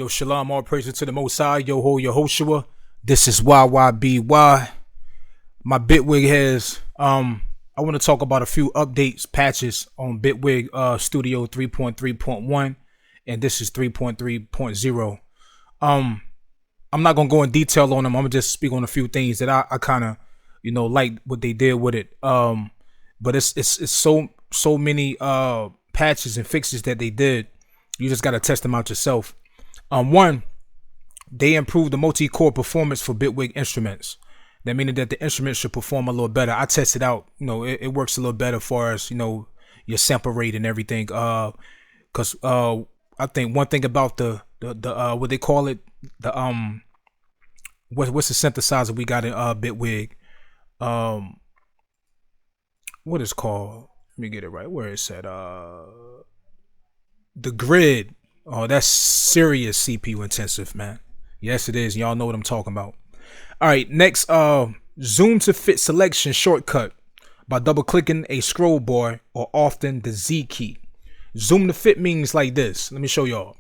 Yo, shalom, all praises to the Most High. Yo ho, Yehoshua. This is YYBY. My Bitwig has, I want to talk about a few updates, patches on Bitwig Studio 3.3.1, and this is 3.3.0. I'm not going to go in detail on them. I'm going to just speak on a few things that I kind of, like what they did with it. But it's so many patches and fixes that they did. You just got to test them out yourself. One, they improved the multi-core performance for Bitwig instruments. That meaning that the instrument should perform a little better. I tested out, it works a little better for us, your sample rate and everything. Cause I think one thing about the what they call it, what's the synthesizer we got in Bitwig? What is called? Let me get it right. Where is that? The grid. Oh, that's serious CPU intensive, man. Yes, it is. Y'all know what I'm talking about. All right, next, zoom to fit selection shortcut by double clicking a scroll bar or often the Z key. Zoom to fit means like this. Let me show y'all.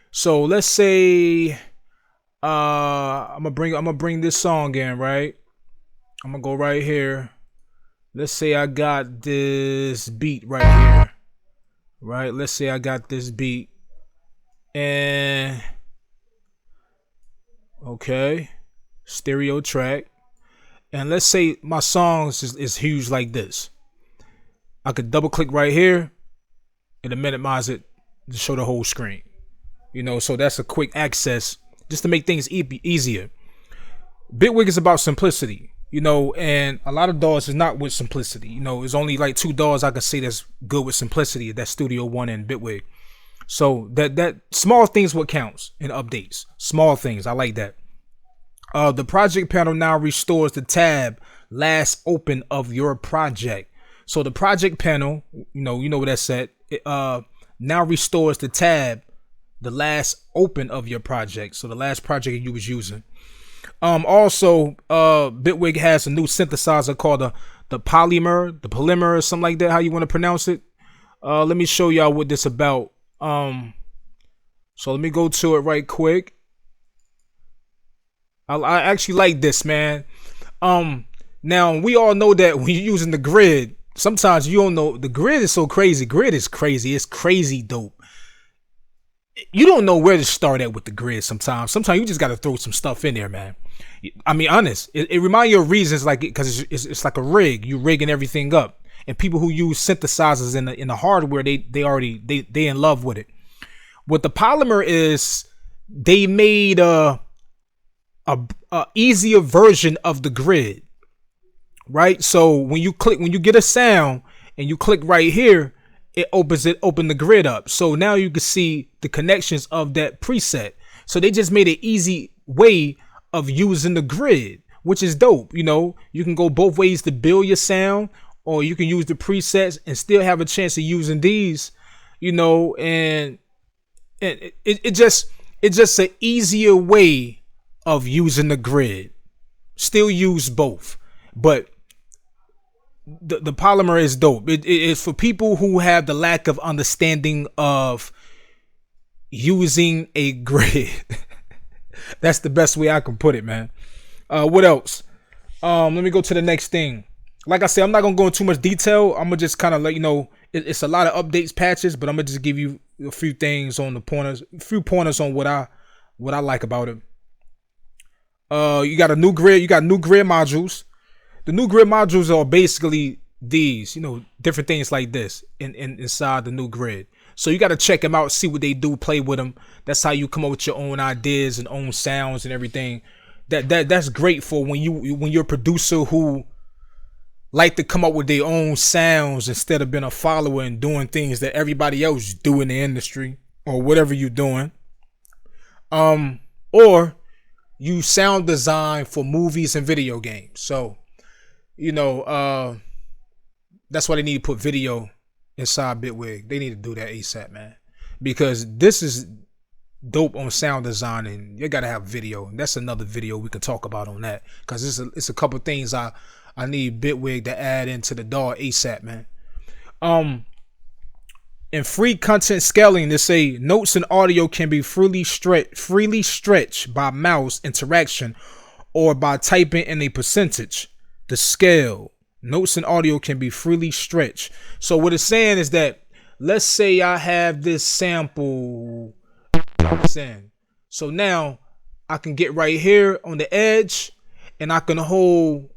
So let's say I'm gonna bring this song in, right? I'm gonna go right here. Let's say I got this beat right here. Right? Let's say I got this beat. And okay, stereo track, and let's say my songs is huge like this. I could double click right here and minimize it to show the whole screen. So that's a quick access just to make things easier. Bitwig is about simplicity, and a lot of DAWs is not with simplicity. There's only like 2 DAWs I could say that's good with simplicity. That's Studio One and Bitwig. So that small things what counts in updates. Small things, I like that. The project panel now restores the tab last open of your project. So the project panel, you know what that's at. It now restores the tab, the last open of your project. So the last project you was using. Also, Bitwig has a new synthesizer called the Polymer, or something like that. How you want to pronounce it? Let me show y'all what this about. So let me go to it right quick. I actually like this, man. Now we all know that when you're using the grid, sometimes you don't know. The grid is so crazy. Grid is crazy. It's crazy dope. You don't know where to start at with the grid sometimes. Sometimes you just got to throw some stuff in there, man. I mean, honest. It reminds you of reasons like it because it's like a rig. You rigging everything up. And people who use synthesizers in the hardware, they in love with it. What the Polymer is, they made a easier version of the grid, right? So when you get a sound and you click right here, it open the grid up. So now you can see the connections of that preset. So they just made an easy way of using the grid, which is dope. You can go both ways to build your sound. Or you can use the presets and still have a chance of using these, and it's just an easier way of using the grid. Still use both, but the Polymer is dope. It is for people who have the lack of understanding of using a grid. That's the best way I can put it, man. What else? Let me go to the next thing. Like I said, I'm not going to go into too much detail. I'm going to just kind of let you know it's a lot of updates, patches, but I'm going to just give you a few things on a few pointers on what I like about it. You got a new grid. You got new grid modules. The new grid modules are basically these, different things like this inside the new grid. So you got to check them out, see what they do, play with them. That's how you come up with your own ideas and own sounds and everything. That's great for when you're a producer who like to come up with their own sounds instead of being a follower and doing things that everybody else do in the industry or whatever you're doing. Or you sound design for movies and video games. So, that's why they need to put video inside Bitwig. They need to do that ASAP, man. Because this is dope on sound design and you got to have video. And that's another video we can talk about on that. Because it's a couple things I need Bitwig to add into the DAW ASAP, man. In free content scaling, they say notes and audio can be freely stretched by mouse interaction or by typing in a percentage. The scale. Notes and audio can be freely stretched. So what it's saying is that, let's say I have this sample I was in. So now I can get right here on the edge and I can hold,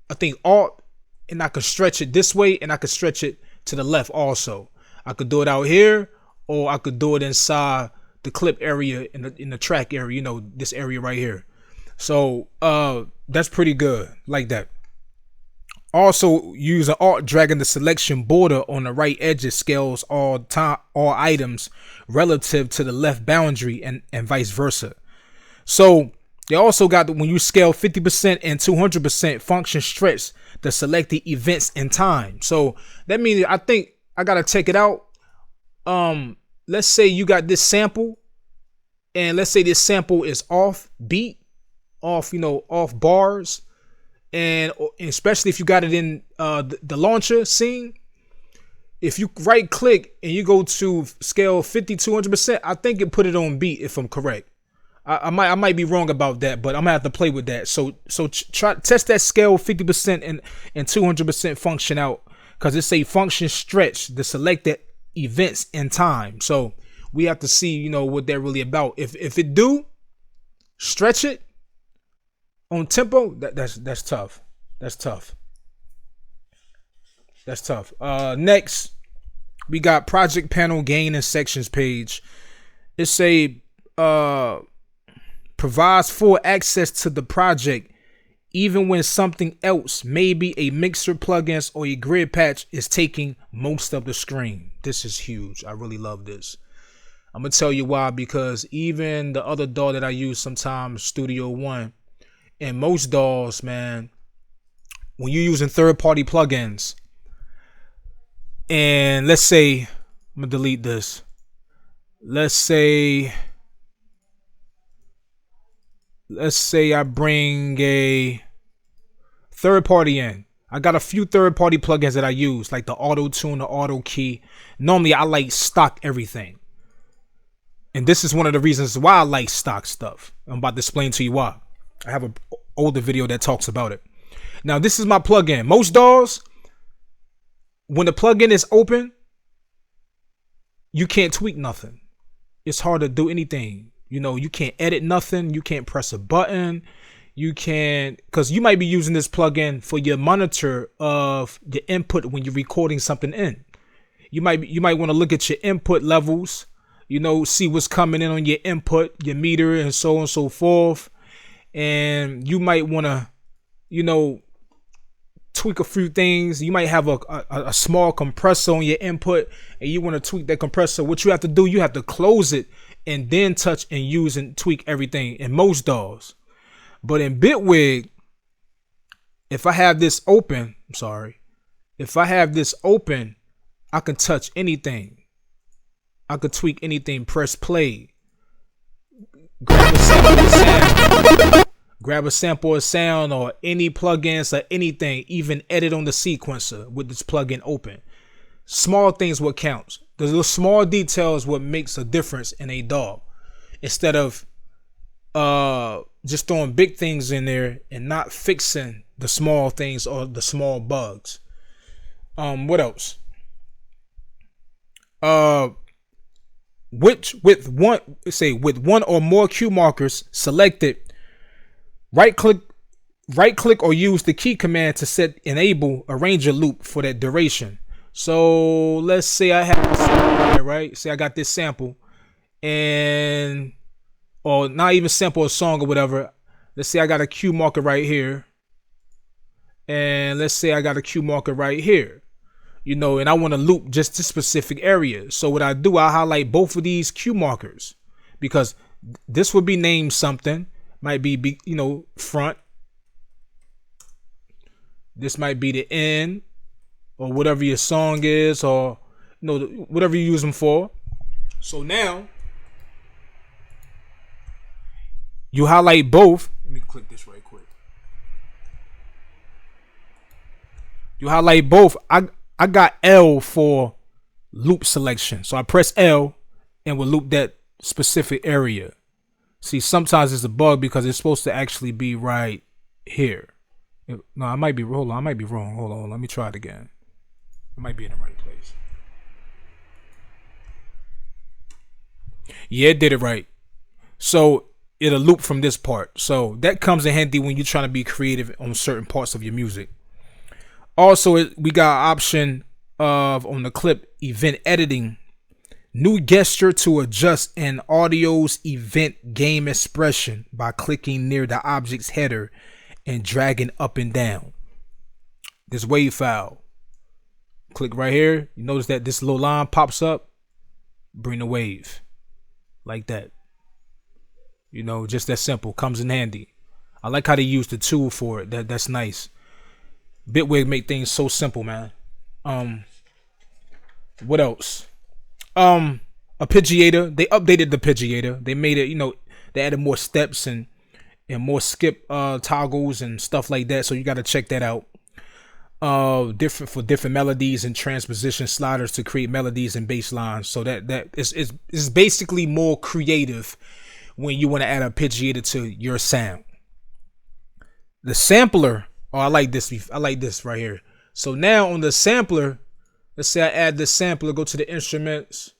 I think, Alt, and I can stretch it this way and I can stretch it to the left also. I could do it out here, or I could do it inside the clip area in the track area, you know, this area right here. So that's pretty good, like that. Also, use an Alt dragging the selection border on the right edges scales all items relative to the left boundary and vice versa. So they also got when you scale 50% and 200% function stretch the selected events in time. So that means I think I gotta check it out. Let's say you got this sample, and let's say this sample is off beat, off, you know, off bars, and especially if you got it in the launcher scene. If you right click and you go to scale 50, 200%, I think it put it on beat if I'm correct. I might be wrong about that, but I'm gonna have to play with that. So try test that scale 50% and 200% function out, because it say function stretch the selected events in time. So we have to see, you know, what they're really about. If it do stretch it on tempo, that's tough. That's tough. That's tough. Next, we got project panel gain and sections page. It's a provides full access to the project even when something else, maybe a mixer, plugins, or a grid patch, is taking most of the screen. This is huge. I really love this. I'm gonna tell you why, because even the other DAW that I use sometimes, Studio One, and most DAWs, man, when you're using third-party plugins, and let's say, I'm gonna delete this. Let's say I bring a third party in. I got a few third party plugins that I use, like the auto tune, the auto key. Normally I like stock everything, and this is one of the reasons why I like stock stuff. I'm about to explain to you why. I have an older video that talks about it. Now this is my plugin. Most DAWs, when the plugin is open, you can't tweak nothing. It's hard to do anything. You know, you can't edit nothing. You can't press a button. You can't, because you might be using this plugin for your monitor of your input when you're recording something in. You might want to look at your input levels, you know, see what's coming in on your input, your meter, and so on and so forth. And you might want to, you know, tweak a few things. You might have a small compressor on your input and you want to tweak that compressor. What you have to do, you have to close it and then touch and use and tweak everything in most DAWs. But in Bitwig, if I have this open, if I have this open, I can touch anything. I could tweak anything, press play, grab a sample of sound or any plugins or anything, even edit on the sequencer with this plugin open. Small things what counts. The small details what makes a difference in a DAW, instead of just throwing big things in there and not fixing the small things or the small bugs. What else? With one or more cue markers selected, right click or use the key command to set enable arranger loop for that duration. So let's say I have a sample here, right? Say I got this sample, and or not even sample, a song or whatever. Let's say I got a cue marker right here, and let's say I got a cue marker right here, you know, and I want to loop just this specific area. So what I do, I highlight both of these cue markers, because this would be named something, might be, you know, front. This might be the end, or whatever your song is, or, you know, whatever you use them for. So now you highlight both. Let me click this right quick. You highlight both. I got L for loop selection. So I press L and will loop that specific area. See, sometimes it's a bug because it's supposed to actually be right here. No, I might be, hold on, I might be wrong. Hold on, let me try it again. I might be in the right place. Yeah, it did it right. So it'll loop from this part. So that comes in handy when you're trying to be creative on certain parts of your music. Also, we got an option of, on the clip, event editing. New gesture to adjust an audio's event game expression by clicking near the object's header and dragging up and down. This wave file. Click right here. You notice that this little line pops up. Bring the wave. Like that. You know, just that simple. Comes in handy. I like how they use the tool for it. That's nice. Bitwig make things so simple, man. What else? Arpeggiator. They updated the arpeggiator. They made it, you know, they added more steps and more skip toggles and stuff like that. So you got to check that out. Different melodies and transposition sliders to create melodies and bass lines. So that is basically more creative when you want to add a arpeggiator to your sound. The sampler. Oh, I like this. I like this right here. So now on the sampler, let's say I add the sampler, go to the instruments.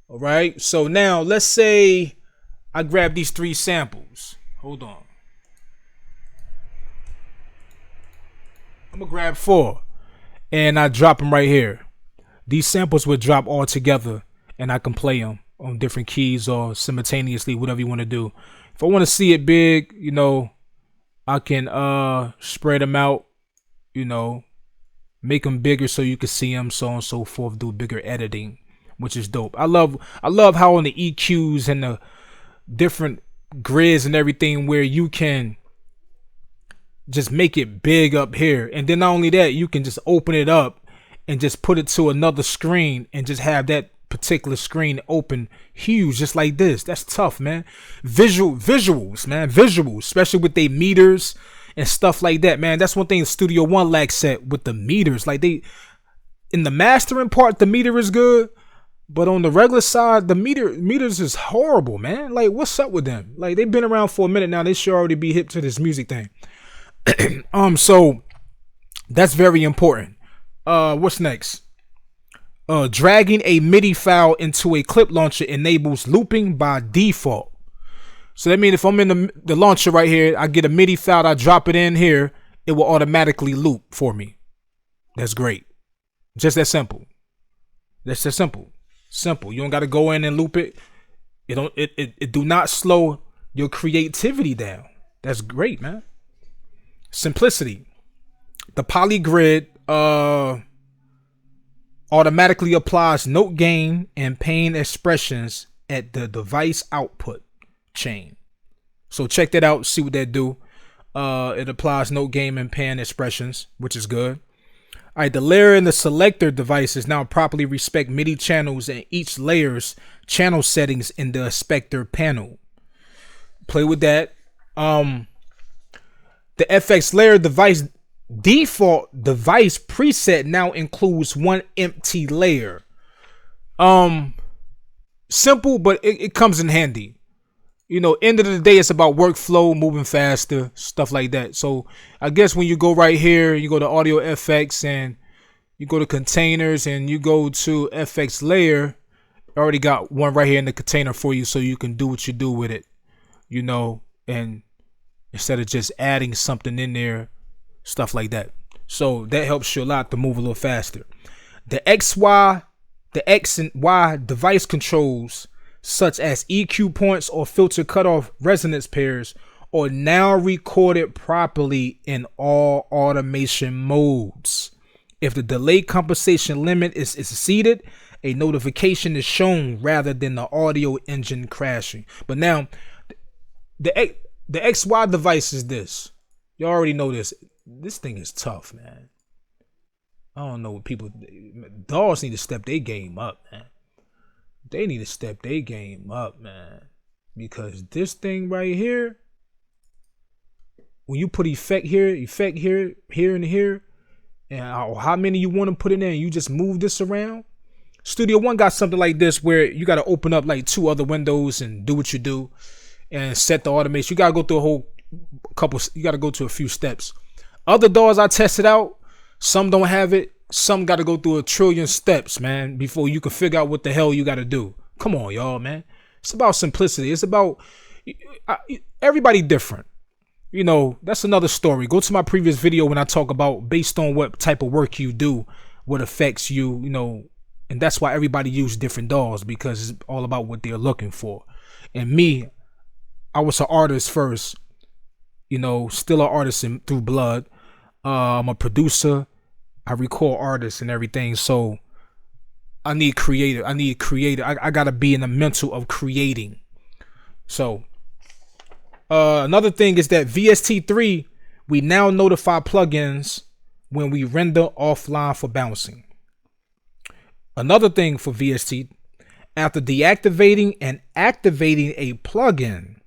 All right. So now let's say I grab these 3 samples. Hold on. I'm going to grab 4 and I drop them right here. These samples would drop all together and I can play them on different keys or simultaneously, whatever you want to do. If I want to see it big, you know, I can spread them out, you know, make them bigger so you can see them, so on and so forth, do bigger editing, which is dope. I love how on the EQs and the different grids and everything where you can just make it big up here. And then not only that, you can just open it up and just put it to another screen and just have that particular screen open huge, just like this. That's tough, man. Visuals, man. Visuals, especially with their meters and stuff like that, man. That's one thing Studio One lacks at with the meters. Like, they, in the mastering part, the meter is good, but on the regular side, the meters is horrible, man. Like, what's up with them? Like, they've been around for a minute now. They should already be hip to this music thing. So that's very important. What's next? Dragging a MIDI file into a clip launcher enables looping by default. So that means if I'm in the launcher right here, I get a MIDI file, I drop it in here, it will automatically loop for me. That's great. Just that simple. That's just simple. Simple. You don't got to go in and loop it. It do not slow your creativity down. That's great, man. Simplicity. The polygrid automatically applies note gain and pain expressions at the device output chain. So check that out, see what that do. It applies note gain and pan expressions, which is good. All right, the layer and the selector devices now properly respect MIDI channels and each layer's channel settings in the inspector panel. Play with that. The FX layer device default device preset now includes one empty layer. Simple, but it comes in handy. You know, end of the day, it's about workflow, moving faster, stuff like that. So I guess when you go right here, you go to Audio FX and you go to containers and you go to FX layer, I already got one right here in the container for you so you can do what you do with it, you know, and instead of just adding something in there, stuff like that. So that helps you a lot to move a little faster. The X and Y device controls, such as EQ points or filter cutoff resonance pairs, are now recorded properly in all automation modes. If the delay compensation limit is exceeded, a notification is shown rather than the audio engine crashing. But now, the XY device is this. You already know this. This thing is tough, man. I don't know what people... Dogs need to step their game up, man. They need to step their game up, man. Because this thing right here, when you put effect here, here, and here, and how many you want to put in there, and you just move this around, Studio One got something like this where you got to open up like 2 other windows and do what you do and set the automation. You got to go through a whole couple. You got to go to a few steps. Other DAWs I tested out, some don't have it. Some got to go through a trillion steps, man, before you can figure out what the hell you got to do. Come on, y'all, man. It's about simplicity. It's about everybody different. You know, that's another story. Go to my previous video when I talk about based on what type of work you do, what affects you, you know, and that's why everybody uses different DAWs, because it's all about what they're looking for. And me, I was an artist first, you know, still an artist through blood. I'm a producer. I record artists and everything. So I need creative. I gotta be in the mental of creating. So another thing is that VST3, we now notify plugins when we render offline for bouncing. Another thing for VST, after deactivating and activating a plugin,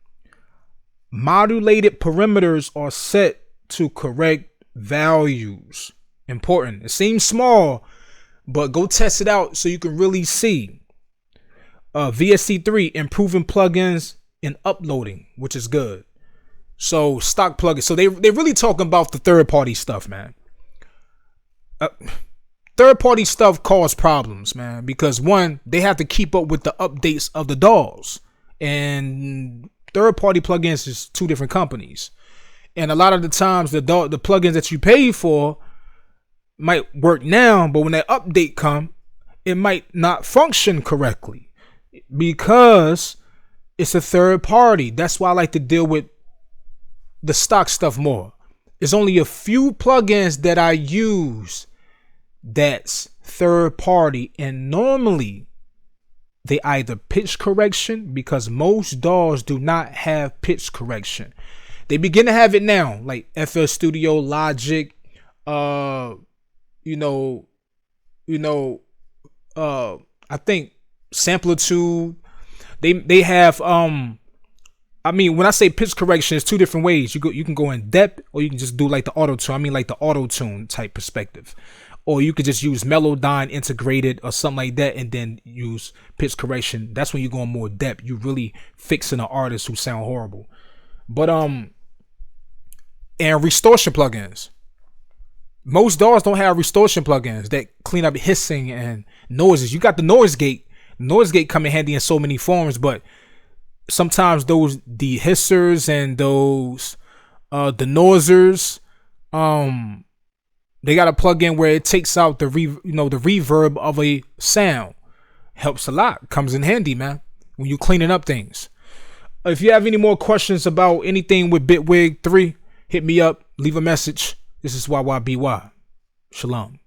modulated parameters are set to correct values. Important. It seems small, but go test it out so you can really see. VST3 improving plugins in uploading, which is good. So stock plugins. So they're really talking about the third-party stuff, man. Third-party stuff cause problems, man, because one, they have to keep up with the updates of the DAWs, and third-party plugins is 2 different companies, and a lot of the times the plugins that you pay for might work now, but when that update come, it might not function correctly because it's a third party. That's why I like to deal with the stock stuff more. There's only a few plugins that I use that's third party, and normally they either pitch correction, because most DAWs do not have pitch correction. They begin to have it now, like FL Studio, Logic, I think Samplitude. They have I mean, when I say pitch correction, it's 2 different ways. You can go in depth, or you can just do like the auto tune. I mean, like the auto tune type perspective, or you could just use Melodyne integrated or something like that, and then use pitch correction. That's when you go in more depth. You really fixing an artist who sound horrible. But and distortion plugins. Most DAWs don't have distortion plugins that clean up hissing and noises. You got the noise gate. Noise gate come in handy in so many forms, but sometimes those dehissers and those denoisers, they got a plug-in where it takes out the reverb of a sound. Helps a lot. Comes in handy, man, when you cleaning up things. If you have any more questions about anything with Bitwig 3, hit me up. Leave a message. This is YYBY. Shalom.